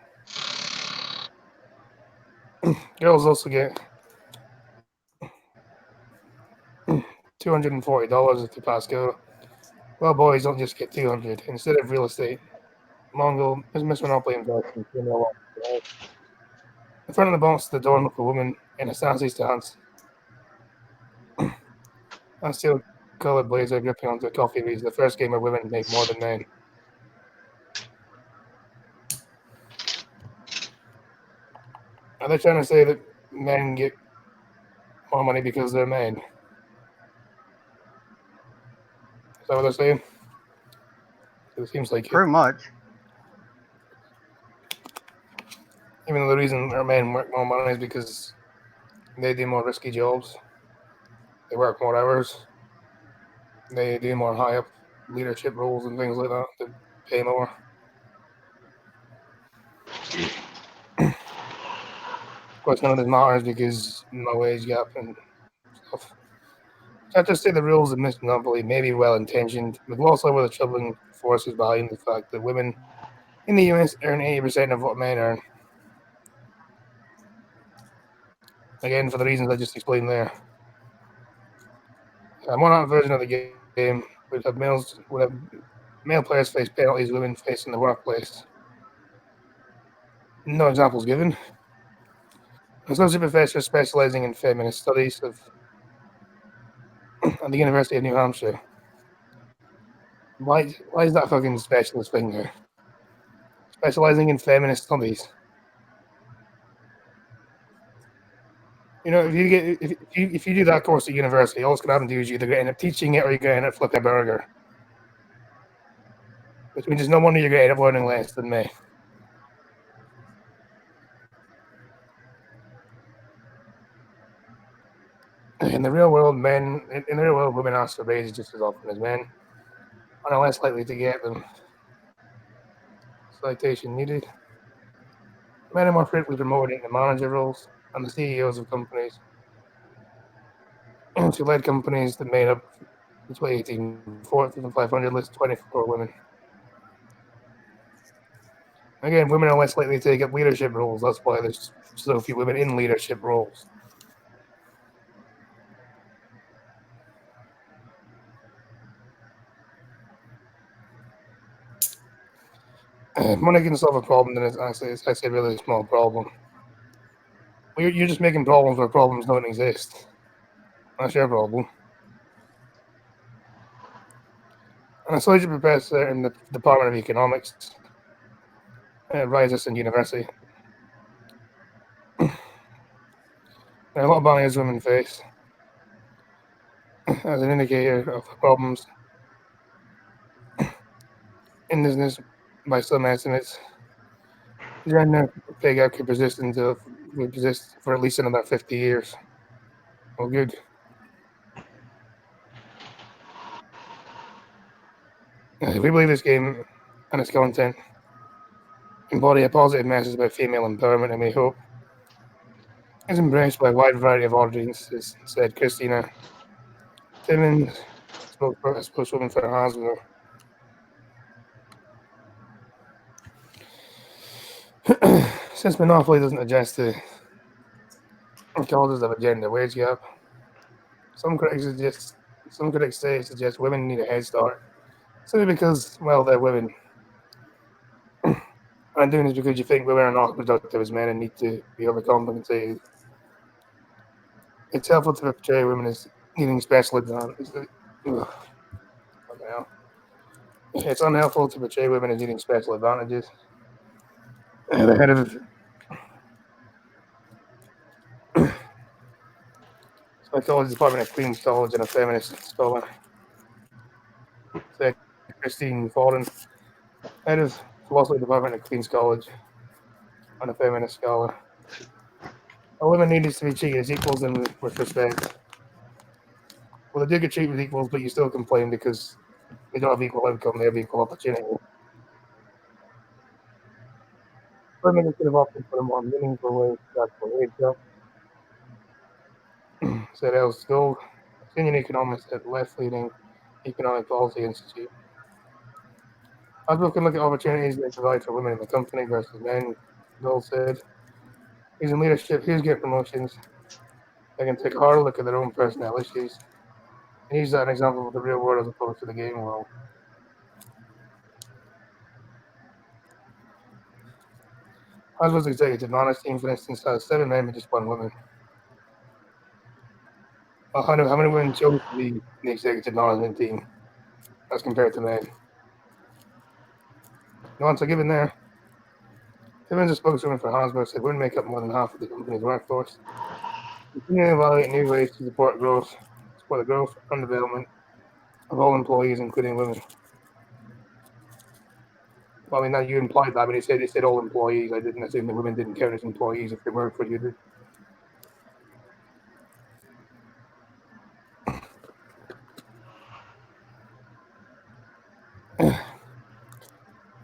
Girls also get $240 if they pass go, while boys don't just get $200 instead of real estate. Mongol Miss Monopoly invests in female. In front of the box is the door of a woman in a sassy stance. A steel colored blazer gripping onto a coffee reads the first game where women make more than men. Are they trying to say that men get more money because they're men? Is that what they're saying? It seems like Pretty much. even though the reason our men work more money is because they do more risky jobs. They work more hours. They do more high up leadership roles and things like that that pay more. Of course, none of this matters because no wage gap and stuff. Not just say the rules of Miss Monopoly may be well intentioned, but gloss over the troubling forces behind the fact that women in the US earn 80% of what men earn. Again, for the reasons I just explained there. A modern version of the game would have male players face penalties women face in the workplace. No examples given. Associate professor specializing in feminist studies at the University of New Hampshire. Why is that fucking specialist thing there? Specializing in feminist studies. You know, if you do that course at university, all it's gonna happen to you is you either get end up teaching it or you're gonna end up flipping a burger. Which means there's no wonder you're gonna end up learning less than me. In the real world, women ask for raises just as often as men, and are less likely to get them. Citation needed. Men are more frequently promoted into manager roles and the CEOs of companies. She led companies that made up the 2018 Fortune 500 list, 24 women. Again, women are less likely to take up leadership roles. That's why there's so few women in leadership roles. Money can solve a problem, then it's actually a really small problem. Well, you're just making problems where problems don't exist. That's your problem. An associate professor in the Department of Economics at Ryerson University. There are a lot of barriers women face as an indicator of problems in business. By some estimates, gender pay gap could persist for at least another 50 years. Well, good. If we believe this game and its content embody a positive message about female empowerment, and we hope is embraced by a wide variety of audiences, said Christina Timmins, spokeswoman for Hasbro. Since Monopoly doesn't address the causes of a gender wage gap, some critics suggest women need a head start simply because, well, they're women. I'm doing this because you think women are not productive as men and need to be overcompensated. It's helpful to portray women as needing special advantages. It's unhelpful to portray women as needing special advantages. The head of psychology department at Queen's College and a feminist scholar, said Christine Forden, head of philosophy department at Queen's College and a feminist scholar. women needs to be treated as equals and with respect. Well, they do get treated as equals, but you still complain because they don't have equal outcome, they have equal opportunity. Women could have often put a more meaningful way to actual age gap. Said El Stoll, senior economist at Left Leading Economic Policy Institute. Hasbro can look at opportunities they provide for women in the company versus men, Dole said. He's in leadership, he's getting promotions. They can take a hard look at their own personnel issues and use that as an example of the real world as opposed to the game world. Hasbro's executive knowledge team, for instance, has 7 men and just 1 woman. How many women chose to be in the executive management team as compared to men? No answer given there. Timmons, a spokeswoman for Hasbro, said women make up more than half of the company's workforce. Continue to evaluate new ways to support the growth and development of all employees, including women. Well, I mean, now you implied that, but he said all employees. I didn't assume that women didn't count as employees if they work for you.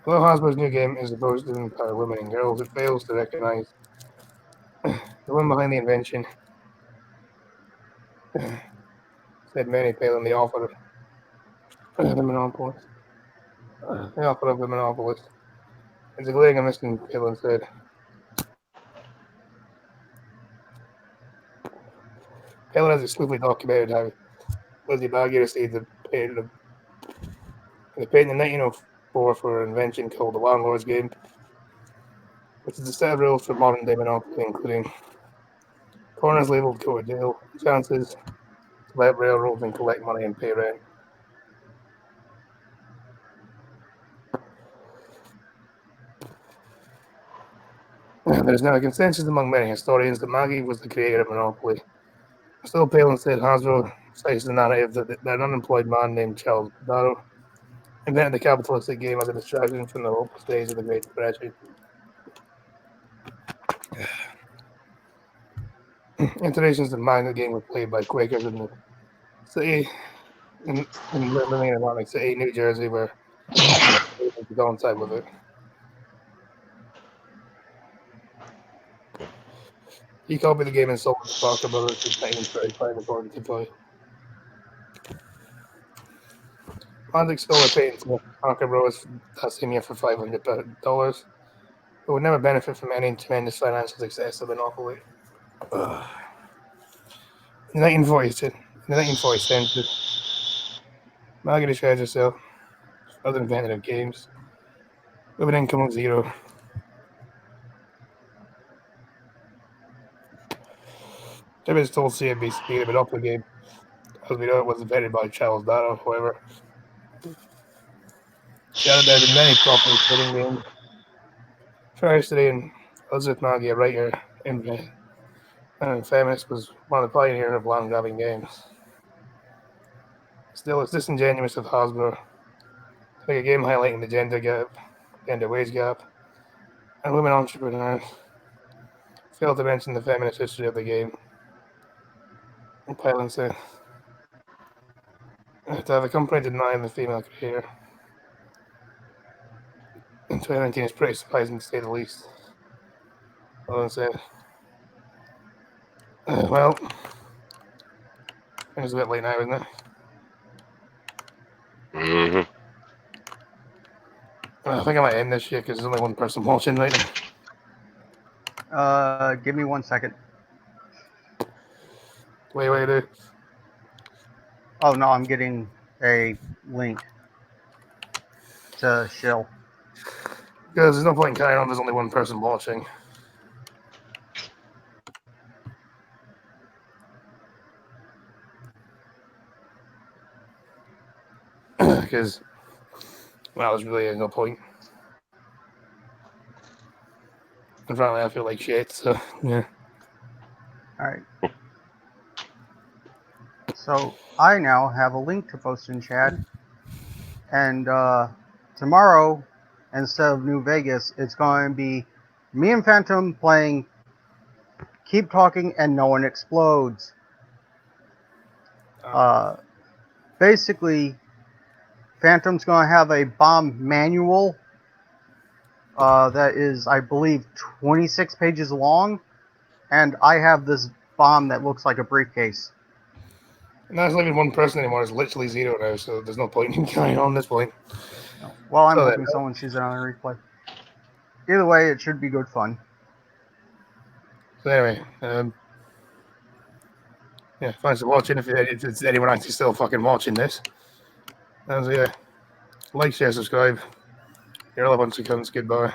Although Hasbro's new game is supposed to empower women and girls, it fails to recognize the woman behind the invention. Said Manny Palin, the author of the monopolist. The author of the monopolist. It's a glaring omission, Palin said. Palin has exclusively documented how Lizzie Baggy received the patent in 1904 for an invention called the Landlord's Game, which is a set of rules for modern day monopoly, including corners labeled go to jail, chances to let railroads and collect money and pay rent. There is now a consensus among many historians that Maggie was the creator of Monopoly. Still, Palin said Hasbro cites the narrative that an unemployed man named Charles Darrow invented the capitalistic game as a distraction from the hopeless days of the Great Depression. Iterations of Magna game were played by Quakers in the city, in living in Atlantic City, New Jersey, where the downside with it. He copied the game and sold it to Parker Brothers in 1935, according to Toy. Magic stole a patent to Parker Brothers that same year for $500, but would never benefit from any tremendous financial success of Monopoly. In the 1940 census, Margaret describes herself as other inventor of games, with an income of 0. Tibbets told CNBC the Monopoly game, as we know it, was invented by Charles Darrow, however. She added there have been many properly trading games. First today, and Elizabeth Maggie, a writer and feminist, was one of the pioneers of land grabbing games. Still, it's disingenuous of Hasbro to make a game highlighting the gender wage gap, and women entrepreneurs. Fail to mention the feminist history of the game. And Palin said, to have a company denying the female career in 2019 is pretty surprising to say the least. Palin said, well, it's a bit late now, isn't it? Mm-hmm. I think I might end this shit because there's only one person watching right now. Give me 1 second. Wait, dude. Oh no, I'm getting a link to Shill. Because there's no point in carrying on, there's only one person watching. Because, well, there's really no point. And frankly, I feel like shit, so, yeah. Alright. So, I now have a link to post in chat. And tomorrow, instead of New Vegas, it's going to be me and Phantom playing keep talking and no one explodes. Basically, Phantom's going to have a bomb manual that is, I believe, 26 pages long, and I have this bomb that looks like a briefcase. And that's not even one person anymore. It's literally zero now, so there's no point in carrying on this point. Well, I'm So hoping someone sees it on the replay. Either way, it should be good fun. So anyway, yeah, thanks for watching. If it's anyone actually still fucking watching this, and so, yeah, like, share, subscribe. You're all a bunch of cunts. Goodbye.